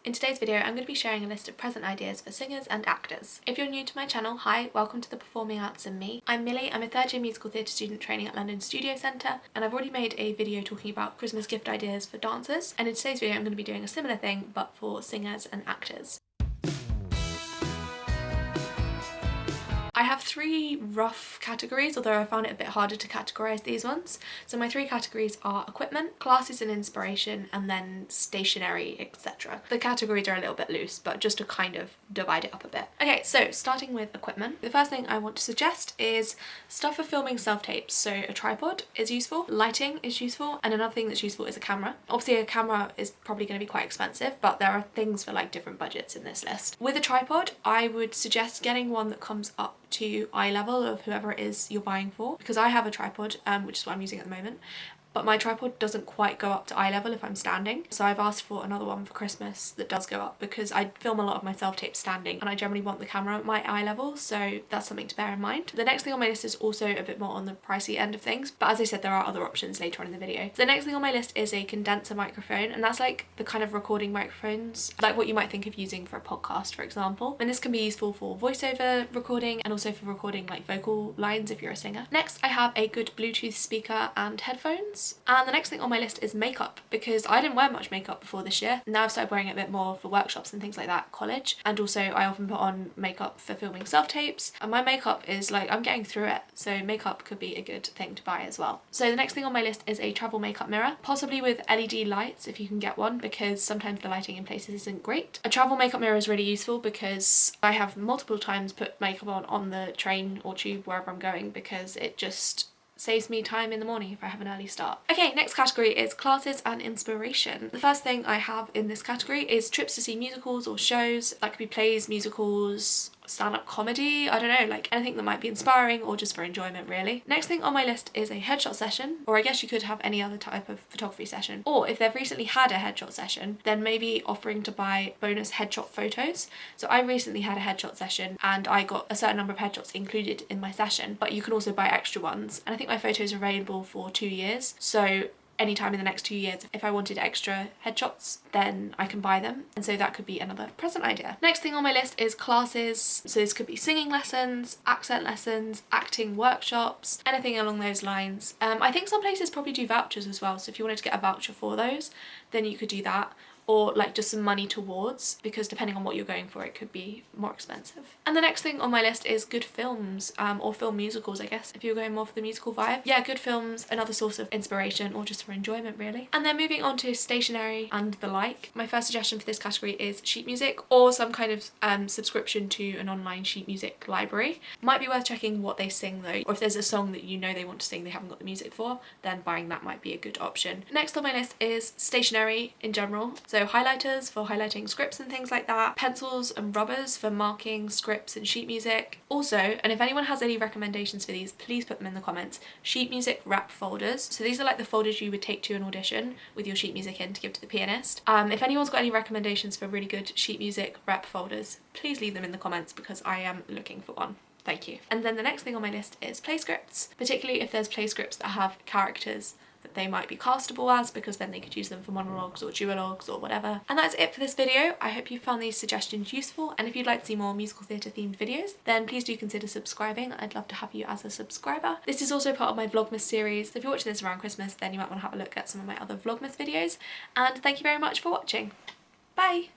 In today's video, I'm going to be sharing a list of present ideas for singers and actors. If you're new to my channel, hi, welcome to the Performing Arts and Me. I'm Millie, I'm a third year musical theatre student training at London Studio Centre, and I've already made a video talking about Christmas gift ideas for dancers, and in today's video I'm going to be doing a similar thing but for singers and actors. I have three rough categories, although I found it a bit harder to categorise these ones. So my three categories are equipment, classes and inspiration, and then stationery, etc. The categories are a little bit loose, but just to kind of divide it up a bit. Okay, so starting with equipment, the first thing I want to suggest is stuff for filming self-tapes. So a tripod is useful, lighting is useful, and another thing that's useful is a camera. Obviously a camera is probably going to be quite expensive, but there are things for like different budgets in this list. With a tripod, I would suggest getting one that comes up to eye level of whoever it is you're buying for, because I have a tripod, which is what I'm using at the moment, but my tripod doesn't quite go up to eye level if I'm standing. So I've asked for another one for Christmas that does go up, because I film a lot of my self-tapes standing and I generally want the camera at my eye level, so that's something to bear in mind. The next thing on my list is also a bit more on the pricey end of things, but as I said, there are other options later on in the video. So the next thing on my list is a condenser microphone, and that's like the kind of recording microphones, like what you might think of using for a podcast, for example. And this can be useful for voiceover recording and also for recording like vocal lines if you're a singer. Next, I have a good Bluetooth speaker and headphones. And the next thing on my list is makeup, because I didn't wear much makeup before this year. Now I've started wearing it a bit more for workshops and things like that at college, and also I often put on makeup for filming self-tapes, and my makeup is like, I'm getting through it, so makeup could be a good thing to buy as well. So the next thing on my list is a travel makeup mirror, possibly with LED lights if you can get one, because sometimes the lighting in places isn't great. A travel makeup mirror is really useful because I have multiple times put makeup on the train or tube wherever I'm going, because it just saves me time in the morning if I have an early start. Okay, next category is classes and inspiration. The first thing I have in this category is trips to see musicals or shows. That could be plays, musicals, stand-up comedy, I don't know, like anything that might be inspiring or just for enjoyment really. Next thing on my list is a headshot session, or I guess you could have any other type of photography session. Or if they've recently had a headshot session, then maybe offering to buy bonus headshot photos. So I recently had a headshot session and I got a certain number of headshots included in my session, but you can also buy extra ones. And I think my photos are available for 2 years. So anytime in the next 2 years, if I wanted extra headshots, then I can buy them. And so that could be another present idea. Next thing on my list is classes. So this could be singing lessons, accent lessons, acting workshops, anything along those lines. I think some places probably do vouchers as well. So if you wanted to get a voucher for those, then you could do that. Or like just some money towards, because depending on what you're going for, it could be more expensive. And the next thing on my list is good films, or film musicals, I guess, if you're going more for the musical vibe. Yeah, good films, another source of inspiration or just for enjoyment really. And then moving on to stationery and the like. My first suggestion for this category is sheet music, or some kind of subscription to an online sheet music library. Might be worth checking what they sing though, or if there's a song that you know they want to sing they haven't got the music for, then buying that might be a good option. Next on my list is stationery in general. So highlighters for highlighting scripts and things like that, pencils and rubbers for marking scripts and sheet music. Also, and if anyone has any recommendations for these, please put them in the comments, sheet music wrap folders. So these are like the folders you would take to an audition with your sheet music in to give to the pianist. If anyone's got any recommendations for really good sheet music wrap folders, please leave them in the comments because I am looking for one. Thank you. And then the next thing on my list is play scripts, particularly if there's play scripts that have characters that they might be castable as, because then they could use them for monologues or duologues or whatever. And that's it for this video. I hope you found these suggestions useful, and if you'd like to see more musical theatre themed videos, then please do consider subscribing. I'd love to have you as a subscriber. This is also part of my Vlogmas series, so if you're watching this around Christmas, then you might want to have a look at some of my other Vlogmas videos, and thank you very much for watching. Bye!